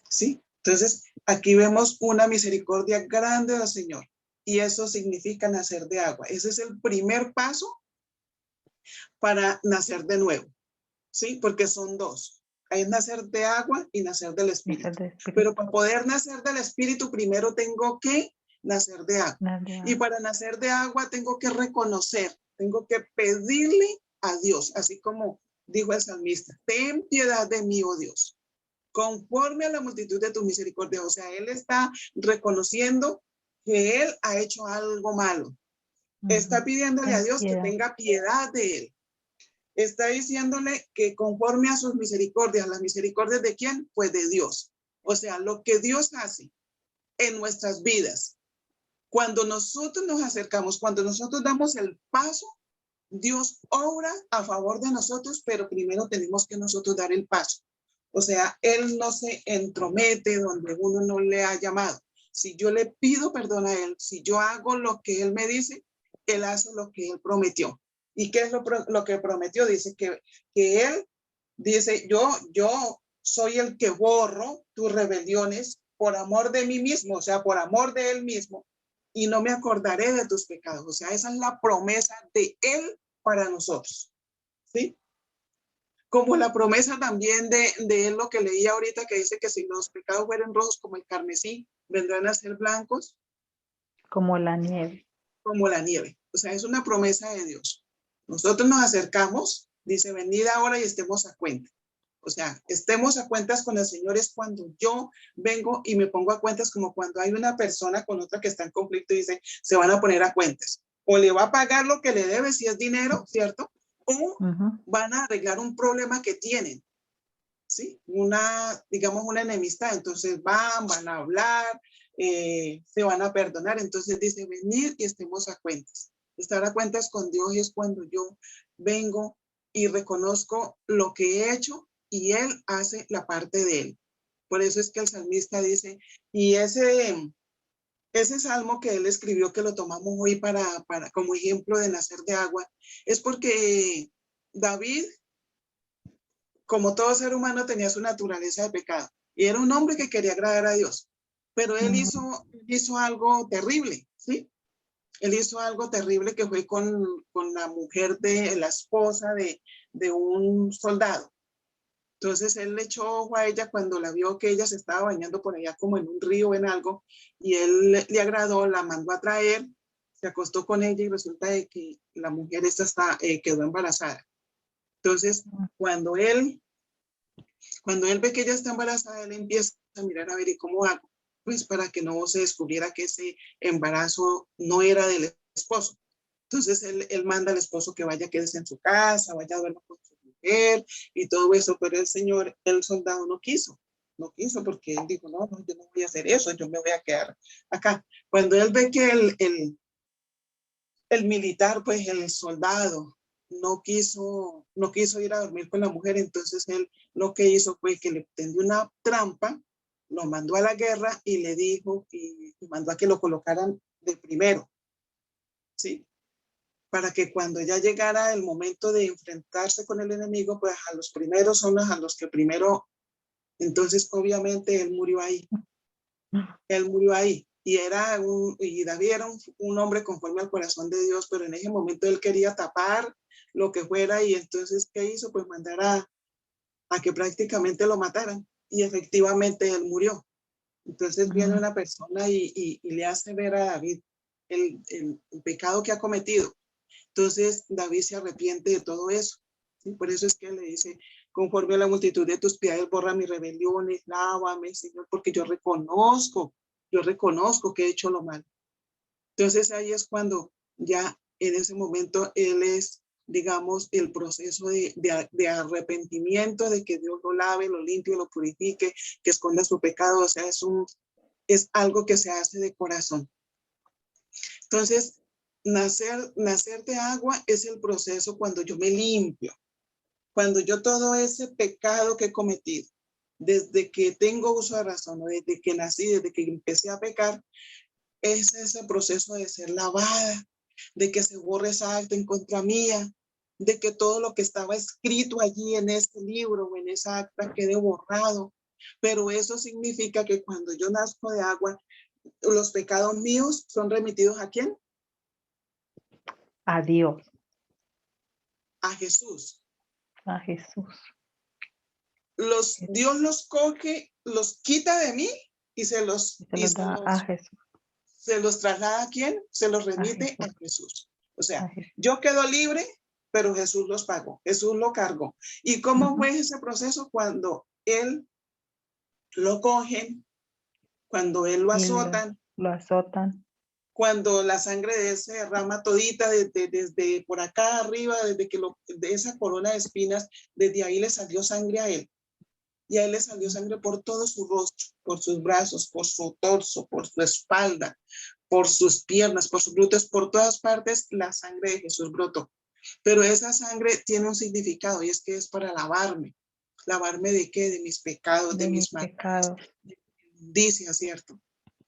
¿Sí? Entonces, aquí vemos una misericordia grande del Señor, y eso significa nacer de agua. Ese es el primer paso para nacer de nuevo. ¿Sí? Porque son dos. Hay nacer de agua y nacer del Espíritu. Pero para poder nacer del Espíritu, primero tengo que nacer de agua. Y para nacer de agua tengo que reconocer, tengo que pedirle a Dios, así como dijo el salmista, ten piedad de mí, oh Dios, conforme a la multitud de tu misericordia. O sea, él está reconociendo que él ha hecho algo malo. Está pidiéndole a Dios que tenga piedad de él. Está diciéndole que conforme a sus misericordias, ¿las misericordias de quién? Pues de Dios. O sea, lo que Dios hace en nuestras vidas, cuando nosotros nos acercamos, cuando nosotros damos el paso, Dios obra a favor de nosotros, pero primero tenemos que nosotros dar el paso. O sea, Él no se entromete donde uno no le ha llamado. Si yo le pido perdón a Él, si yo hago lo que Él me dice, Él hace lo que Él prometió. ¿Y qué es lo que prometió? Dice que Él dice, yo soy el que borro tus rebeliones por amor de mí mismo, o sea, por amor de Él mismo, y no me acordaré de tus pecados. O sea, esa es la promesa de Él para nosotros, ¿sí? Como la promesa también de Él, lo que leí ahorita, que dice que si los pecados fueran rojos como el carmesí, vendrán a ser blancos. Como la nieve. Como la nieve. O sea, es una promesa de Dios. Nosotros nos acercamos, dice, venid ahora y estemos a cuenta. O sea, estemos a cuentas con el Señor es cuando yo vengo y me pongo a cuentas, como cuando hay una persona con otra que está en conflicto y dice, se van a poner a cuentas. O le va a pagar lo que le debe si es dinero, ¿cierto? O van a arreglar un problema que tienen, ¿sí? Digamos, una enemistad. Entonces van a hablar, se van a perdonar. Entonces dice, venid y estemos a cuentas. Estar a cuentas con Dios es cuando yo vengo y reconozco lo que he hecho y Él hace la parte de Él. Por eso es que el salmista dice, y ese salmo que él escribió, que lo tomamos hoy como ejemplo de nacer de agua, es porque David, como todo ser humano, tenía su naturaleza de pecado. Y era un hombre que quería agradar a Dios. Pero él hizo algo terrible, ¿sí? Él hizo algo terrible que fue con la mujer la esposa de un soldado. Entonces él le echó ojo a ella cuando la vio que ella se estaba bañando por allá como en un río o en algo, y él le agradó, la mandó a traer, se acostó con ella y resulta de que la mujer esta quedó embarazada. Entonces, cuando él ve que ella está embarazada, él empieza a mirar a ver, ¿y cómo hago? Pues para que no se descubriera que ese embarazo no era del esposo. Entonces él manda al esposo que vaya, quédese en su casa, vaya a verlo con su mujer y todo eso, pero el soldado no quiso porque él dijo, no, yo no voy a hacer eso, yo me voy a quedar acá. Cuando él ve que el militar, pues el soldado, no quiso ir a dormir con la mujer, entonces él lo que hizo fue que le tendió una trampa, lo mandó a la guerra y le dijo, y mandó a que lo colocaran de primero, ¿sí? Para que cuando ya llegara el momento de enfrentarse con el enemigo, pues a los primeros son a los que primero, entonces obviamente él murió ahí. Él murió ahí. Y David era un hombre conforme al corazón de Dios, pero en ese momento él quería tapar lo que fuera, y entonces, ¿qué hizo? Pues mandar a que prácticamente lo mataran. Y efectivamente él murió. Entonces viene una persona y le hace ver a David el pecado que ha cometido. Entonces David se arrepiente de todo eso. ¿Sí? Por eso es que le dice, conforme a la multitud de tus piedades, borra mis rebeliones, lávame, Señor, porque yo reconozco que he hecho lo malo. Entonces ahí es cuando ya en ese momento él es, digamos, el proceso de arrepentimiento, de que Dios lo lave, lo limpie, lo purifique, que esconda su pecado. O sea, es algo que se hace de corazón. Entonces, nacer de agua es el proceso cuando yo me limpio, cuando yo todo ese pecado que he cometido, desde que tengo uso de razón, desde que nací, desde que empecé a pecar, es ese proceso de ser lavada, de que se borre esa acta en contra mía, de que todo lo que estaba escrito allí en este libro o en esa acta quede borrado. Pero eso significa que cuando yo nazco de agua, los pecados míos son remitidos ¿a quién? A Dios, A Jesús. a Jesús. Dios los coge, los quita de mí y se los da a Jesús. Se los traslada ¿a quién? Se los remite a Jesús. O sea, yo quedo libre, pero Jesús los pagó, Jesús lo cargó. ¿Y cómo fue ese proceso? Cuando él lo cogen, cuando él lo azotan, cuando la sangre de él se derrama todita desde por acá arriba, desde que de esa corona de espinas, desde ahí le salió sangre a él. Y a él le salió sangre por todo su rostro, por sus brazos, por su torso, por su espalda, por sus piernas, por sus glúteos, por todas partes la sangre de Jesús brotó. Pero esa sangre tiene un significado, y es que es para lavarme. ¿Lavarme de qué? De mis pecados, de mis pecados. Dice, ¿cierto?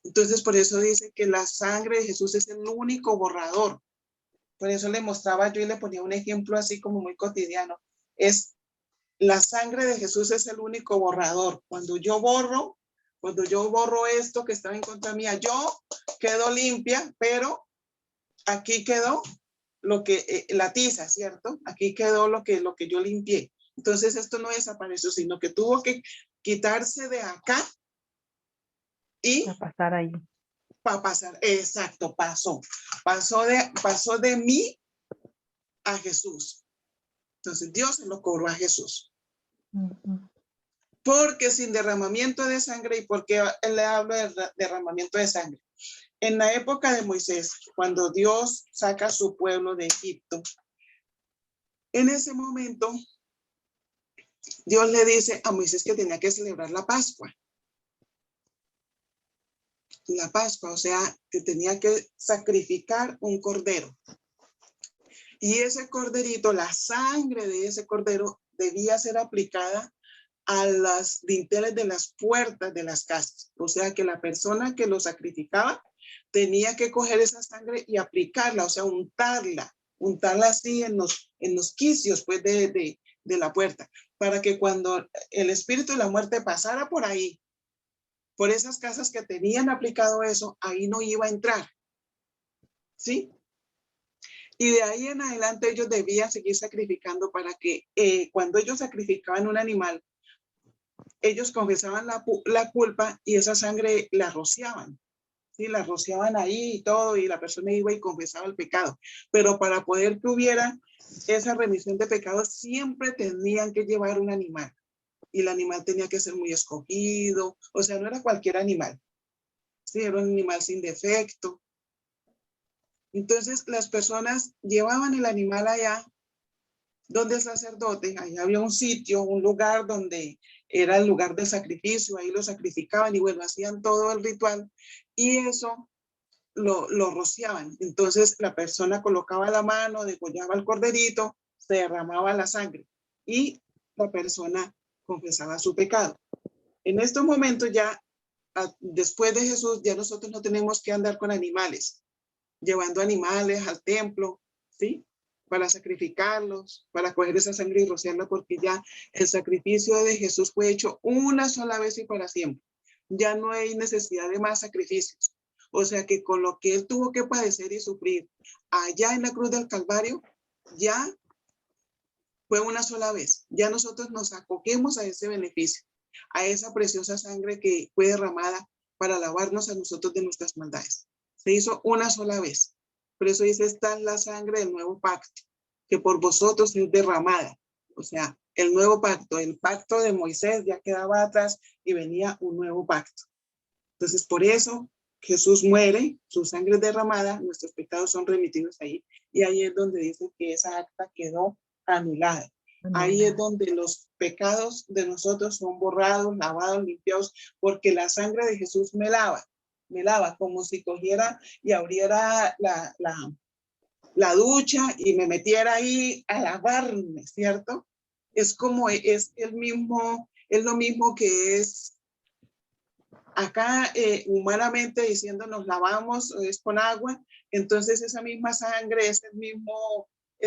Entonces, por eso dice que la sangre de Jesús es el único borrador. Por eso le mostraba yo y le ponía un ejemplo así como muy cotidiano. La sangre de Jesús es el único borrador. Cuando yo borro esto que estaba en contra mía, yo quedo limpia, pero aquí quedó lo que, la tiza, ¿cierto? Aquí quedó lo que yo limpié. Entonces esto no desapareció, sino que tuvo que quitarse de acá y para pasar ahí. Para pasar, exacto, pasó de mí a Jesús. Entonces Dios se lo cobró a Jesús. Porque sin derramamiento de sangre, ¿y por qué le hablo de derramamiento de sangre? En la época de Moisés, cuando Dios saca a su pueblo de Egipto, en ese momento Dios le dice a Moisés que tenía que celebrar la Pascua. La Pascua, o sea, que tenía que sacrificar un cordero. Y ese corderito, la sangre de ese cordero debía ser aplicada a las dinteles de las puertas de las casas. O sea que la persona que lo sacrificaba tenía que coger esa sangre y aplicarla, o sea, untarla así en los quicios pues, de la puerta, para que cuando el espíritu de la muerte pasara por ahí, por esas casas que tenían aplicado eso, ahí no iba a entrar. ¿Sí? Y de ahí en adelante ellos debían seguir sacrificando para que cuando ellos sacrificaban un animal, ellos confesaban la culpa y esa sangre la rociaban. ¿Sí? La rociaban ahí y todo, y la persona iba y confesaba el pecado. Pero para poder que hubiera esa remisión de pecados, siempre tenían que llevar un animal. Y el animal tenía que ser muy escogido, o sea, no era cualquier animal. Sí, era un animal sin defecto. Entonces las personas llevaban el animal allá donde el sacerdote, ahí había un sitio, un lugar donde era el lugar del sacrificio, ahí lo sacrificaban y bueno, hacían todo el ritual y eso lo rociaban. Entonces la persona colocaba la mano, degollaba el corderito se derramaba la sangre y la persona confesaba su pecado. En estos momentos ya, después de Jesús, ya nosotros no tenemos que andar con animales, llevando animales al templo, ¿sí? Para sacrificarlos, para coger esa sangre y rociarla, porque ya el sacrificio de Jesús fue hecho una sola vez y para siempre. Ya no hay necesidad de más sacrificios. O sea que con lo que él tuvo que padecer y sufrir allá en la cruz del Calvario, ya fue una sola vez. Ya nosotros nos acoquemos a ese beneficio, a esa preciosa sangre que fue derramada para lavarnos a nosotros de nuestras maldades. Se hizo una sola vez. Por eso dice, esta es la sangre del nuevo pacto, que por vosotros es derramada. O sea, el nuevo pacto, el pacto de Moisés ya quedaba atrás y venía un nuevo pacto. Entonces, por eso Jesús muere, su sangre es derramada, nuestros pecados son remitidos ahí. Y ahí es donde dice que esa acta quedó anulada. Ahí es donde los pecados de nosotros son borrados, lavados, limpiados, porque la sangre de Jesús me lava como si cogiera y abriera la ducha y me metiera ahí a lavarme, ¿cierto? Es como, es el mismo, es lo mismo que es acá humanamente diciendo nos lavamos, es con agua, entonces esa misma sangre es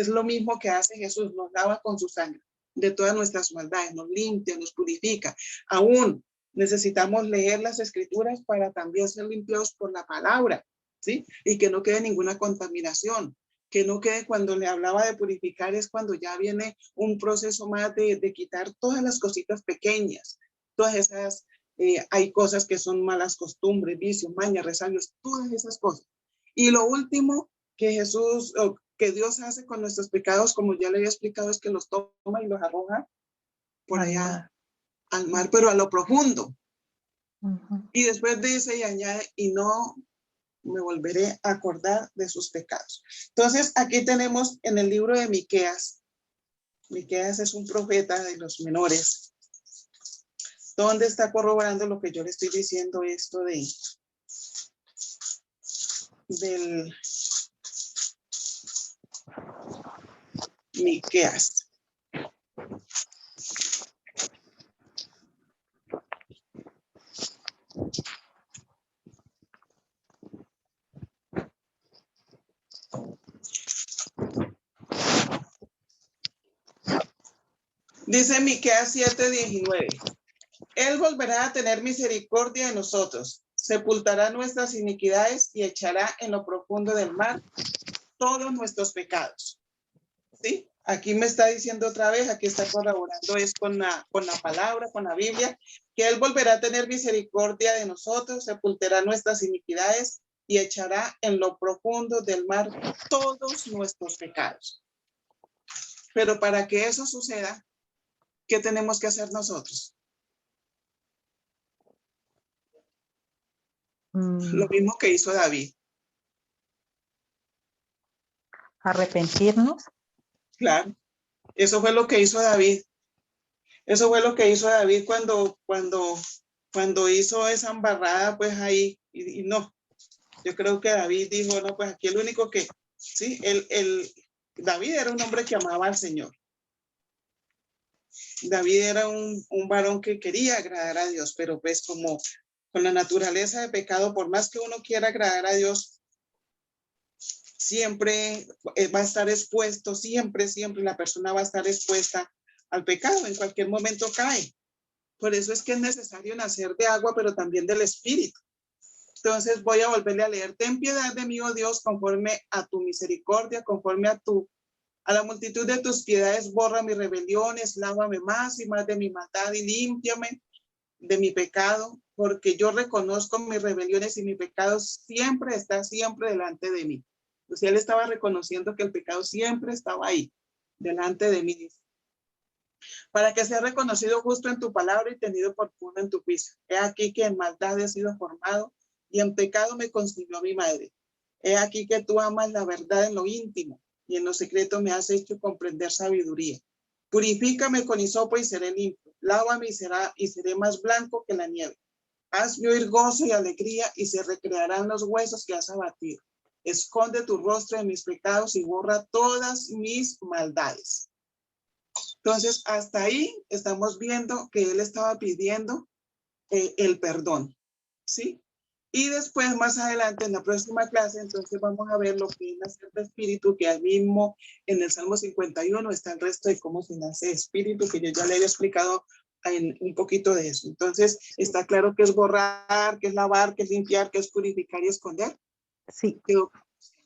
lo mismo que hace Jesús, nos lava con su sangre de todas nuestras maldades, nos limpia, nos purifica. Aún necesitamos leer las escrituras para también ser limpiados por la palabra, ¿sí? Y que no quede ninguna contaminación, que no quede cuando le hablaba de purificar, es cuando ya viene un proceso más de quitar todas las cositas pequeñas, todas esas, hay cosas que son malas costumbres, vicios, mañas, resabios, todas esas cosas. Y lo último que Jesús, que Dios hace con nuestros pecados, como ya le había explicado, es que los toma y los arroja por allá al mar, pero a lo profundo. Y después dice y añade, y no me volveré a acordar de sus pecados. Entonces, aquí tenemos en el libro de Miqueas. Miqueas es un profeta de los menores, donde está corroborando lo que yo le estoy diciendo, esto del Miqueas. Dice Miqueas 7:19. Él volverá a tener misericordia de nosotros, sepultará nuestras iniquidades y echará en lo profundo del mar todos nuestros pecados. ¿Sí? Aquí me está diciendo otra vez, aquí está colaborando es con la palabra, con la Biblia, que Él volverá a tener misericordia de nosotros, sepultará nuestras iniquidades y echará en lo profundo del mar todos nuestros pecados. Pero para que eso suceda, ¿qué tenemos que hacer nosotros? Lo mismo que hizo David. Arrepentirnos. Claro, eso fue lo que hizo David. Eso fue lo que hizo David cuando hizo esa embarrada, pues ahí, y no. Yo creo que David dijo, no, pues aquí el único que, sí, David era un hombre que amaba al Señor. David era un varón que quería agradar a Dios, pero pues como con la naturaleza de pecado, por más que uno quiera agradar a Dios, siempre va a estar expuesto, siempre la persona va a estar expuesta al pecado, en cualquier momento cae. Por eso es que es necesario nacer de agua, pero también del Espíritu. Entonces voy a volverle a leer, ten piedad de mí, oh Dios, conforme a tu misericordia, conforme a la multitud de tus piedades, borra mis rebeliones, lávame más y más de mi maldad y límpiame de mi pecado, porque yo reconozco mis rebeliones y mi pecado siempre está delante de mí. Entonces él estaba reconociendo que el pecado siempre estaba ahí, delante de mí. Para que sea reconocido justo en tu palabra y tenido por puro en tu juicio. He aquí que en maldad he sido formado y en pecado me concibió mi madre. He aquí que tú amas la verdad en lo íntimo y en lo secreto me has hecho comprender sabiduría. Purifícame con hisopo y seré limpio. Lávame y seré más blanco que la nieve. Hazme oír gozo y alegría y se recrearán los huesos que has abatido. Esconde tu rostro de mis pecados y borra todas mis maldades. Entonces, hasta ahí estamos viendo que él estaba pidiendo el perdón, ¿sí? Y después, más adelante, en la próxima clase, entonces vamos a ver lo que es nacer de espíritu, que al mismo en el Salmo 51 está el resto de cómo se nace de espíritu, que yo ya le había explicado en un poquito de eso. Entonces, está claro que es borrar, que es lavar, que es limpiar, que es purificar y esconder. Sí.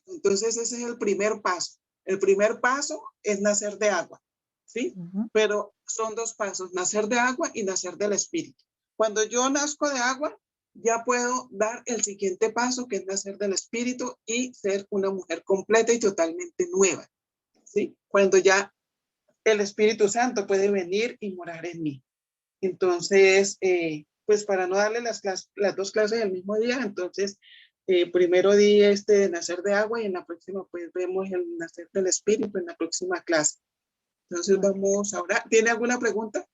Entonces, ese es el primer paso. El primer paso es nacer de agua, ¿sí? Pero son dos pasos, nacer de agua y nacer del espíritu. Cuando yo nazco de agua, ya puedo dar el siguiente paso, que es nacer del espíritu y ser una mujer completa y totalmente nueva, ¿sí? Cuando ya el Espíritu Santo puede venir y morar en mí. Entonces, pues para no darle las dos clases el mismo día, entonces, primero di de nacer de agua y en la próxima pues vemos el nacer del espíritu en la próxima clase. Entonces vamos ahora. ¿Tiene alguna pregunta?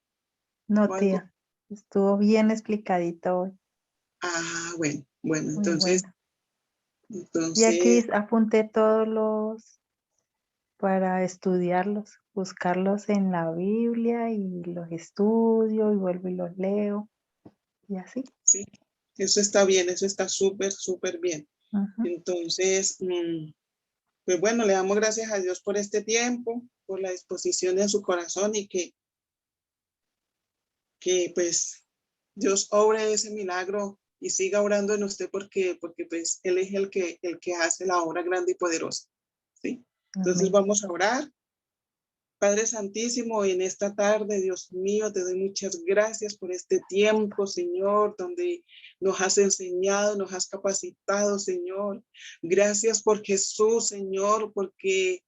No, tía. Estuvo bien explicadito hoy. Ah, bueno, Muy entonces, bueno. Y aquí apunté todos los para estudiarlos, buscarlos en la Biblia y los estudio y vuelvo y los leo y así. Sí, eso está bien, eso está súper, súper bien. Entonces, pues bueno, le damos gracias a Dios por este tiempo, por la disposición en su corazón y que pues Dios obre ese milagro y siga orando en usted porque pues Él es el que hace la obra grande y poderosa, ¿sí? Entonces vamos a orar. Padre Santísimo, en esta tarde, Dios mío, te doy muchas gracias por este tiempo, Señor, donde nos has enseñado, nos has capacitado, Señor. Gracias por Jesús, Señor, porque,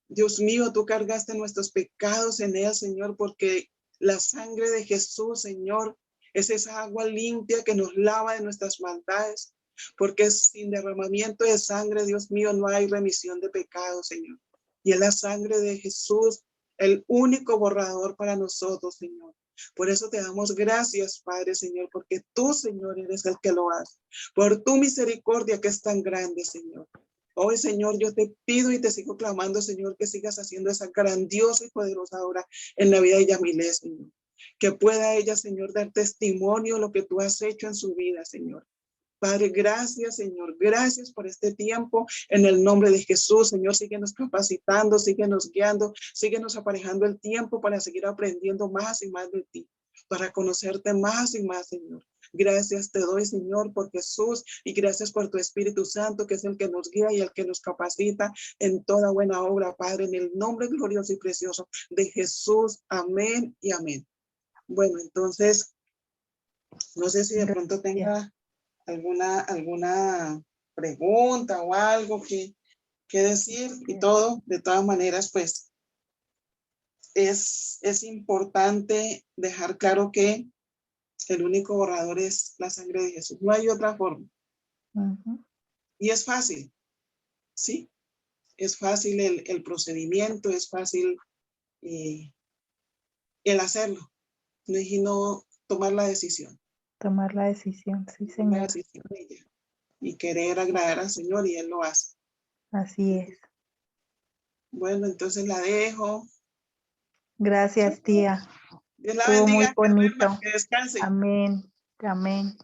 Dios mío, tú cargaste nuestros pecados en él, Señor, porque la sangre de Jesús, Señor, es esa agua limpia que nos lava de nuestras maldades, porque sin derramamiento de sangre, Dios mío, no hay remisión de pecados, Señor. Y es la sangre de Jesús el único borrador para nosotros, Señor. Por eso te damos gracias, Padre, Señor, porque tú, Señor, eres el que lo hace. Por tu misericordia que es tan grande, Señor. Hoy, Señor, yo te pido y te sigo clamando, Señor, que sigas haciendo esa grandiosa y poderosa obra en la vida de Yamile, Señor. Que pueda ella, Señor, dar testimonio de lo que tú has hecho en su vida, Señor. Padre, gracias, Señor. Gracias por este tiempo. En el nombre de Jesús, Señor, síguenos capacitando, síguenos guiando, síguenos aparejando el tiempo para seguir aprendiendo más y más de ti, para conocerte más y más, Señor. Gracias te doy, Señor, por Jesús y gracias por tu Espíritu Santo, que es el que nos guía y el que nos capacita en toda buena obra, Padre, en el nombre glorioso y precioso de Jesús. Amén y amén. Bueno, entonces, no sé si de pronto tenga alguna pregunta o algo que decir y todo. De todas maneras, pues es importante dejar claro que el único borrador es la sangre de Jesús. No hay otra forma. Y es fácil, ¿sí? Es fácil el procedimiento, es fácil el hacerlo, no tomar la decisión. Tomar la decisión, sí, Señor. La decisión y querer agradar al Señor y Él lo hace. Así es. Bueno, entonces la dejo. Gracias, tía. Dios la Estuvo muy bendiga, bonito. que descanse. Amén. Amén.